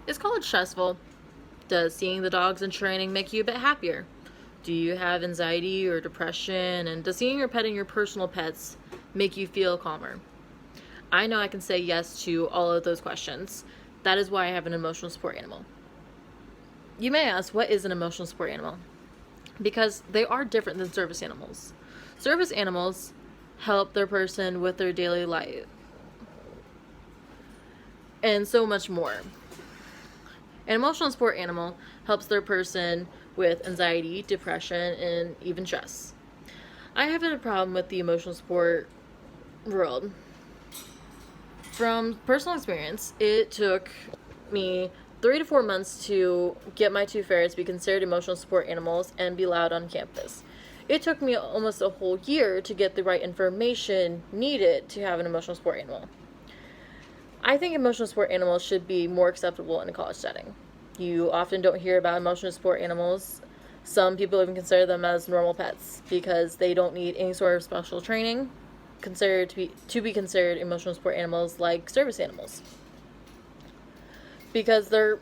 Is college stressful? Does seeing the dogs in training make you a bit happier? Do you have anxiety or depression? And does seeing or petting your personal pets make you feel calmer? I know I can say yes to all of those questions. That is why I have an emotional support animal. You may ask, what is an emotional support animal? Because they are different than service animals. Service animals help their person with their daily life and so much more. An emotional support animal helps their person with anxiety, depression, and even stress. I haven't a problem with the emotional support world. From personal experience, it took me 3 to 4 months to get my two ferrets to be considered emotional support animals and be allowed on campus. It took me almost a whole year to get the right information needed to have an emotional support animal. I think emotional support animals should be more acceptable in a college setting. You often don't hear about emotional support animals. Some people even consider them as normal pets because they don't need any sort of special training to be considered emotional support animals like service animals. Because they're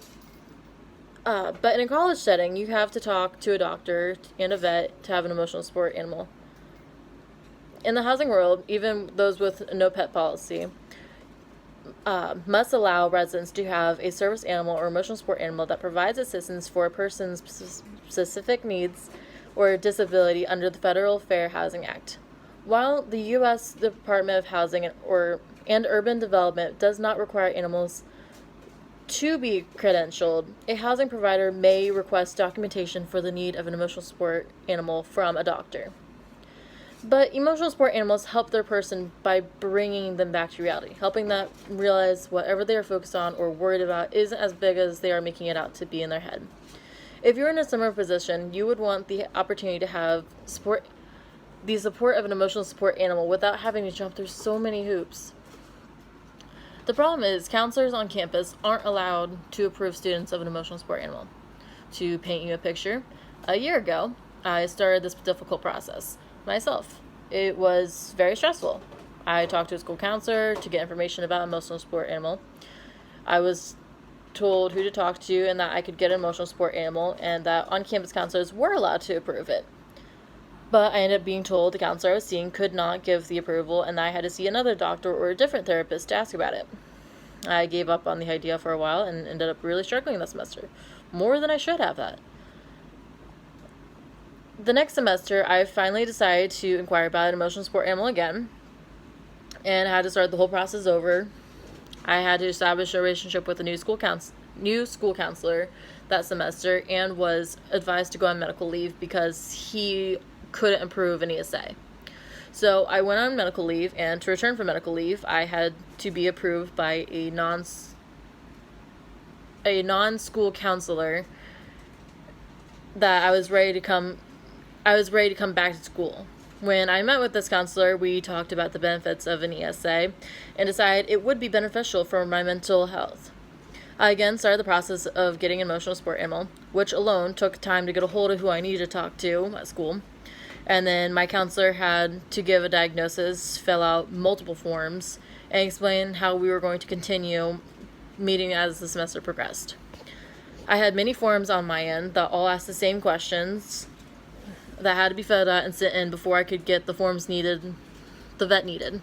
but in a college setting, you have to talk to a doctor and a vet to have an emotional support animal. In the housing world, even those with no pet policy must allow residents to have a service animal or emotional support animal that provides assistance for a person's specific needs or disability under the Federal Fair Housing Act. While the U.S. Department of Housing and Urban Development does not require animals to be credentialed, a housing provider may request documentation for the need of an emotional support animal from a doctor. But emotional support animals help their person by bringing them back to reality, helping them realize whatever they are focused on or worried about isn't as big as they are making it out to be in their head. If you're in a similar position, you would want the opportunity to have the support of an emotional support animal without having to jump through so many hoops. The problem is counselors on campus aren't allowed to approve students of an emotional support animal. To paint you a picture, a year ago, I started this difficult process myself. It was very stressful. I talked to a school counselor to get information about emotional support animal. I was told who to talk to and that I could get an emotional support animal and that on-campus counselors were allowed to approve it. But I ended up being told the counselor I was seeing could not give the approval and I had to see another doctor or a different therapist to ask about it. I gave up on the idea for a while and ended up really struggling that semester. More than I should have that. The next semester, I finally decided to inquire about an emotional support animal again and had to start the whole process over. I had to establish a relationship with a new school counselor that semester and was advised to go on medical leave because he couldn't approve an ESA. So I went on medical leave, and to return from medical leave, I had to be approved by a non-school counselor that I was ready to come back to school. When I met with this counselor, we talked about the benefits of an ESA and decided it would be beneficial for my mental health. I again started the process of getting an emotional support animal, which alone took time to get a hold of who I needed to talk to at school. And then my counselor had to give a diagnosis, fill out multiple forms, and explain how we were going to continue meeting as the semester progressed. I had many forms on my end that all asked the same questions that had to be filled out and sent in before I could get the forms the vet needed.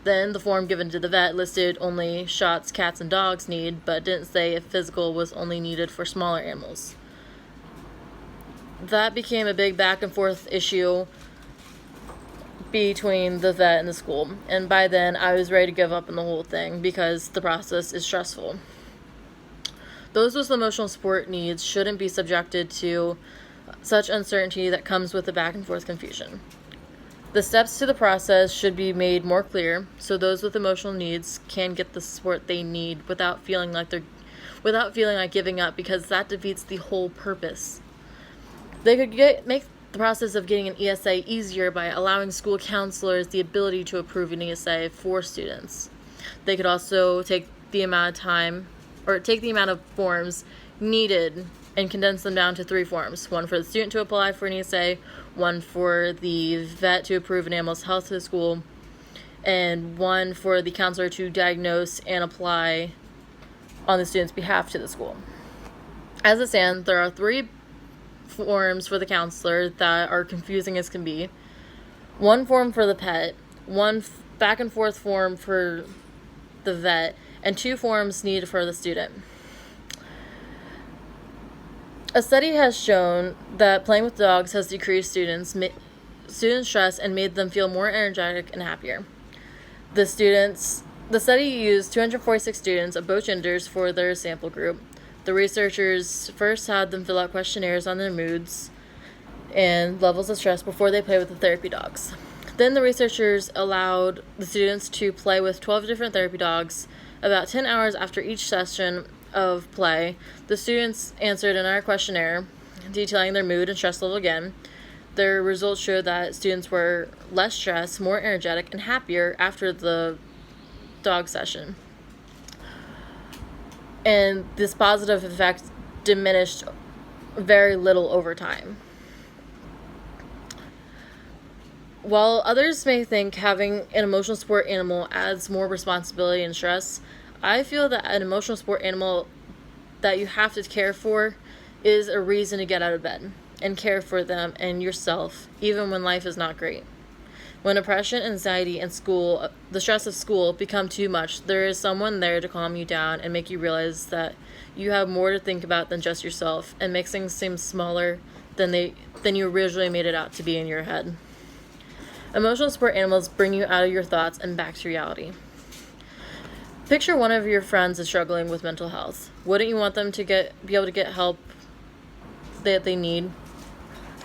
Then the form given to the vet listed only shots cats and dogs need, but didn't say if physical was only needed for smaller animals. That became a big back and forth issue between the vet and the school, and by then I was ready to give up on the whole thing because the process is stressful. Those with emotional support needs shouldn't be subjected to such uncertainty that comes with the back and forth confusion. The steps to the process should be made more clear so those with emotional needs can get the support they need without feeling like giving up, because that defeats the whole purpose. They could make the process of getting an ESA easier by allowing school counselors the ability to approve an ESA for students. They could also take the amount of forms needed and condense them down to 3 forms. One for the student to apply for an ESA, one for the vet to approve an animal's health to the school, and one for the counselor to diagnose and apply on the student's behalf to the school. As it stands, there are 3 forms for the counselor that are confusing as can be. 1 form for the pet, 1 back and forth form for the vet, and 2 forms needed for the student. A study has shown that playing with dogs has decreased students' stress and made them feel more energetic and happier. The study used 246 students of both genders for their sample group. The researchers first had them fill out questionnaires on their moods and levels of stress before they play with the therapy dogs. Then the researchers allowed the students to play with 12 different therapy dogs. About 10 hours after each session of play, the students answered another questionnaire detailing their mood and stress level again. Their results showed that students were less stressed, more energetic, and happier after the dog session. And this positive effect diminished very little over time. While others may think having an emotional support animal adds more responsibility and stress, I feel that an emotional support animal that you have to care for is a reason to get out of bed and care for them and yourself, even when life is not great. When depression, anxiety, and the stress of school become too much, there is someone there to calm you down and make you realize that you have more to think about than just yourself, and makes things seem smaller than you originally made it out to be in your head. Emotional support animals bring you out of your thoughts and back to reality. Picture one of your friends is struggling with mental health. Wouldn't you want them to be able to get help that they need?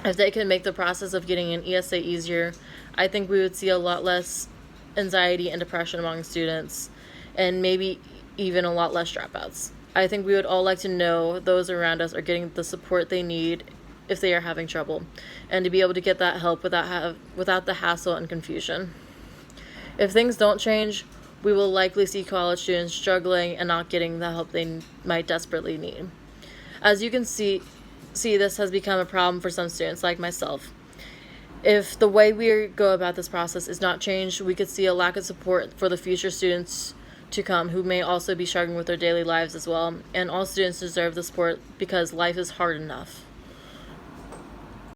If they could make the process of getting an ESA easier, I think we would see a lot less anxiety and depression among students, and maybe even a lot less dropouts. I think we would all like to know those around us are getting the support they need if they are having trouble, and to be able to get that help without the hassle and confusion. If things don't change, we will likely see college students struggling and not getting the help they might desperately need. As you can see, this has become a problem for some students like myself. If the way we go about this process is not changed, we could see a lack of support for the future students to come who may also be struggling with their daily lives as well, and all students deserve the support because life is hard enough.